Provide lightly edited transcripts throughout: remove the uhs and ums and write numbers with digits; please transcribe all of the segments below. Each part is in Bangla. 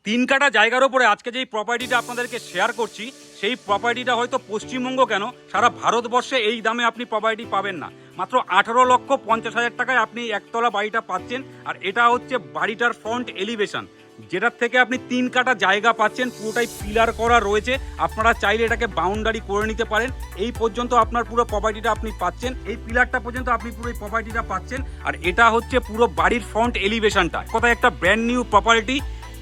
তিন কাটা জায়গার ওপরে আজকে যেই প্রপার্টিটা আপনাদেরকে শেয়ার করছি সেই প্রপার্টিটা হয়তো পশ্চিমবঙ্গ কেন সারা ভারতবর্ষে এই দামে আপনি প্রপার্টি পাবেন না। মাত্র 18,50,000 টাকায় আপনি একতলা বাড়িটা পাচ্ছেন। আর এটা হচ্ছে বাড়িটার ফ্রন্ট এলিভেশন, যেটার থেকে আপনি তিন কাটা জায়গা পাচ্ছেন, পুরোটাই পিলার করা রয়েছে। আপনারা চাইলে এটাকে বাউন্ডারি করে নিতে পারেন। এই পর্যন্ত আপনার পুরো প্রপার্টিটা আপনি পাচ্ছেন, এই পিলারটা পর্যন্ত আপনি পুরো এই প্রপার্টিটা পাচ্ছেন। আর এটা হচ্ছে পুরো বাড়ির ফ্রন্ট এলিভেশনটা, কোথায় একটা ব্র্যান্ড নিউ প্রপার্টি।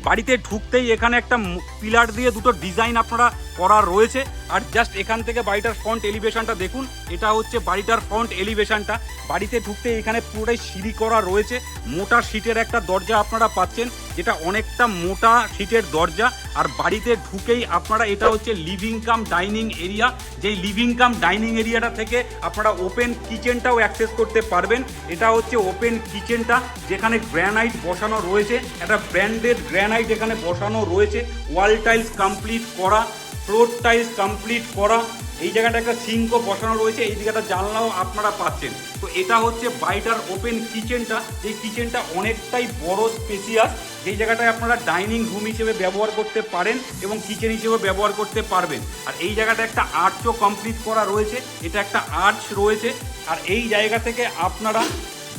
বাড়িতে ঢুকতেই এখানে একটা পিলার দিয়ে দুটো ডিজাইন আপনারা করা রয়েছে। আর জাস্ট এখান থেকে বাড়িটার ফ্রন্ট এলিভেশনটা দেখুন, এটা হচ্ছে বাড়িটার ফ্রন্ট এলিভেশনটা। বাড়িতে ঢুকতে এখানে পুরোটাই সিঁড়ি করা রয়েছে। মোটা সিটের একটা দরজা আপনারা পাচ্ছেন, যেটা অনেকটা মোটা সিটের দরজা। আর বাড়িতে ঢুকেই আপনারা, এটা হচ্ছে লিভিং কাম ডাইনিং এরিয়া, যেই লিভিং কাম ডাইনিং এরিয়াটা থেকে আপনারা ওপেন কিচেনটাও অ্যাক্সেস করতে পারবেন। এটা হচ্ছে ওপেন কিচেনটা, যেখানে গ্র্যানাইট বসানো রয়েছে, একটা ব্র্যান্ডেড গ্র্যানাইট এখানে বসানো রয়েছে। ওয়াল টাইলস কমপ্লিট করা, ফ্লোর টাইলস কমপ্লিট করা। এই জায়গাটা একটা সিঙ্কও বসানো রয়েছে, এই জায়গাটা জানলাও আপনারা পাচ্ছেন। তো এটা হচ্ছে বাড়িটার ওপেন কিচেনটা, যেই কিচেনটা অনেকটাই বড় স্পেসিয়াস, যেই জায়গাটায় আপনারা ডাইনিং রুম হিসেবে ব্যবহার করতে পারেন এবং কিচেন হিসেবে ব্যবহার করতে পারবেন। আর এই জায়গাটা একটা আর্চও কমপ্লিট করা রয়েছে, এটা একটা আর্চ রয়েছে। আর এই জায়গা থেকে আপনারা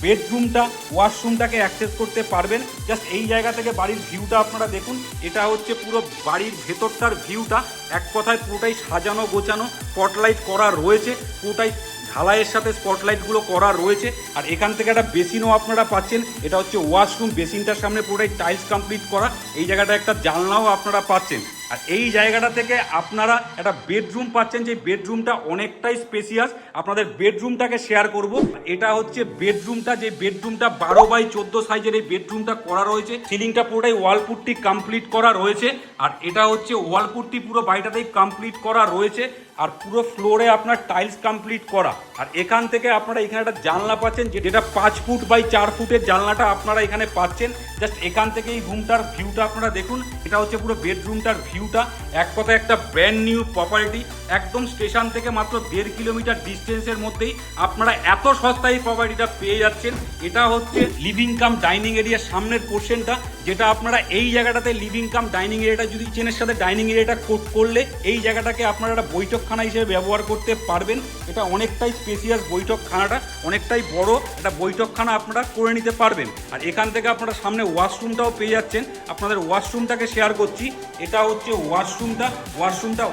বেডরুমটা, ওয়াশরুমটাকে অ্যাক্সেস করতে পারবেন। জাস্ট এই জায়গা থেকে বাড়ির ভিউটা আপনারা দেখুন, এটা হচ্ছে পুরো বাড়ির ভেতরটার ভিউটা। এক কথায় পুরোটাই সাজানো গোছানো, স্পটলাইট করা রয়েছে, পুরোটাই ঢালাইয়ের সাথে স্পটলাইটগুলো করা রয়েছে। আর এখান থেকে একটা বেসিনও আপনারা পাচ্ছেন, এটা হচ্ছে ওয়াশরুম। বেসিনটার সামনে পুরোটাই টাইলস কমপ্লিট করা। এই জায়গাটা একটা জানলাও আপনারা পাচ্ছেন। আর এই জায়গাটা থেকে আপনারা একটা বেডরুম পাচ্ছেন, যে বেডরুমটা অনেকটাই স্পেসিয়াস। আপনাদের বেডরুমটাকে শেয়ার করব। এটা হচ্ছে বেডরুমটা, যে বেডরুমটা 12x14 সাইজের এই বেডরুমটা করা রয়েছে। সিলিংটা পুরোটাই ওয়ালপুট্টি কমপ্লিট করা রয়েছে। আর এটা হচ্ছে ওয়ালপুট্টি পুরো বাড়িটাতেই কমপ্লিট করা রয়েছে। আর পুরো ফ্লোরে আপনার টাইলস কমপ্লিট করা। আর এখান থেকে আপনারা এখানে একটা জানলা পাচ্ছেন, যেটা 5 ফুট বাই 4 ফুটের জানলাটা আপনারা এখানে পাচ্ছেন। জাস্ট এখান থেকে এই রুমটার ভিউটা আপনারা দেখুন, এটা হচ্ছে পুরো বেডরুমটার ভিউটা। এক কথায় একটা ব্র্যান্ড নিউ প্রপার্টি, একদম স্টেশন থেকে মাত্র 1.5 কিলোমিটার ডিস্টেন্সের মধ্যেই আপনারা এত সস্তায় এই প্রপার্টিটা পেয়ে যাচ্ছেন। এটা হচ্ছে লিভিং কাম ডাইনিং এরিয়ার সামনের পোর্শনটা, যেটা আপনারা এই জায়গাটাতে লিভিং কাম ডাইনিং এরিয়াটা যদি কিচেনের সাথে ডাইনিং এরিয়াটা কোট করলে এই জায়গাটাকে আপনারা একটা বৈঠকখানা হিসেবে ব্যবহার করতে পারবেন। এটা অনেকটাই স্পেসিয়াস, বৈঠকখানাটা অনেকটাই বড়, একটা বৈঠকখানা আপনারা করে নিতে পারবেন। আর এখান থেকে আপনারা সামনে ওয়াশরুমটাও পেয়ে যাচ্ছেন। আপনাদের ওয়াশরুমটাকে শেয়ার করছি, এটা হচ্ছে ওয়াশরুমটা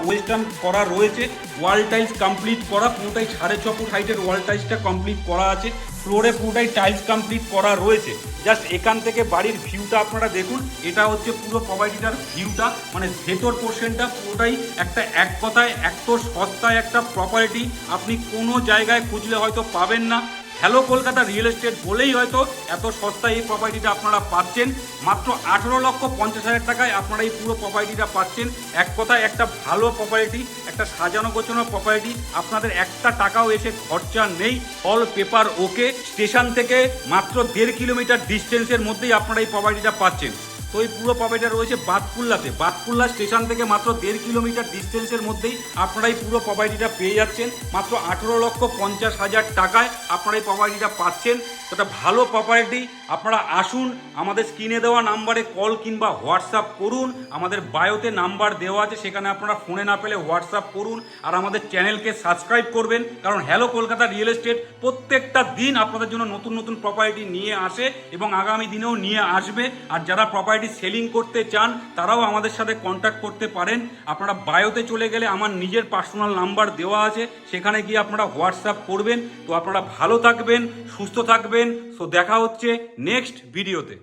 ওয়েস্টার্ন করা রয়েছে, ওয়াল টাইলস কমপ্লিট করা, পুরোটাই 6.5 ফুট হাইটের ওয়াল টাইলসটা কমপ্লিট করা আছে। ফ্লোরে পুরোটাই টাইলস কমপ্লিট করা রয়েছে। জাস্ট এখান থেকে বাড়ির ভিউটা আপনারা দেখুন, এটা হচ্ছে পুরো প্রপার্টিটার ভিউটা, মানে ভেতর পোর্শনটা পুরোটাই একটা, এক কথায় এত সস্তায় একটা প্রপার্টি আপনি কোনো জায়গায় খুঁজলে হয়তো পাবেন না। হ্যালো কলকাতা রিয়েল এস্টেট বলেই হয়তো এত সস্তায় এই প্রপার্টিটা আপনারা পাচ্ছেন। মাত্র 18,50,000 টাকায় আপনারা এই পুরো প্রপার্টিটা পাচ্ছেন। এক কথায় একটা ভালো প্রপার্টি, একটা সাজানো গোছানো প্রপার্টি। আপনাদের একটা টাকাও এসে খরচা নেই, অল পেপার ওকে। স্টেশন থেকে মাত্র 1.5 কিলোমিটার ডিস্টেন্সের মধ্যেই আপনারা এই প্রপার্টিটা পাচ্ছেন। তো এই পুরো প্রপার্টিটা রয়েছে বাতকুল্লাতে। বাতকুল্লা স্টেশন থেকে মাত্র 1.5 কিলোমিটার ডিস্টেন্সের মধ্যেই আপনারা এই পুরো প্রপার্টিটা পেয়ে যাচ্ছেন। মাত্র 18,50,000 টাকায় আপনারা এই প্রপার্টিটা পাচ্ছেন। তো একটা ভালো প্রপার্টি, আপনারা আসুন, আমাদের স্ক্রিনে দেওয়া নাম্বারে কল কিংবা হোয়াটসঅ্যাপ করুন। আমাদের বায়োতে নাম্বার দেওয়া আছে, সেখানে আপনারা ফোনে না পেলে হোয়াটসঅ্যাপ করুন। আর আমাদের চ্যানেলকে সাবস্ক্রাইব করবেন, কারণ হ্যালো কলকাতা রিয়েল এস্টেট প্রত্যেকটা দিন আপনাদের জন্য নতুন নতুন প্রপার্টি নিয়ে আসে এবং আগামী দিনেও নিয়ে আসবে। আর যারা প্রপার্টি সেলিং করতে চান তারাও আমাদের সাথে কন্ট্যাক্ট করতে পারেন। আপনারা বায়োতে চলে গেলে আমার নিজের পার্সোনাল নাম্বার দেওয়া আছে, সেখানে গিয়ে আপনারা হোয়াটসঅ্যাপ করবেন। তো আপনারা ভালো থাকবেন, সুস্থ থাকবেন। সো দেখা হচ্ছে নেক্সট ভিডিওতে।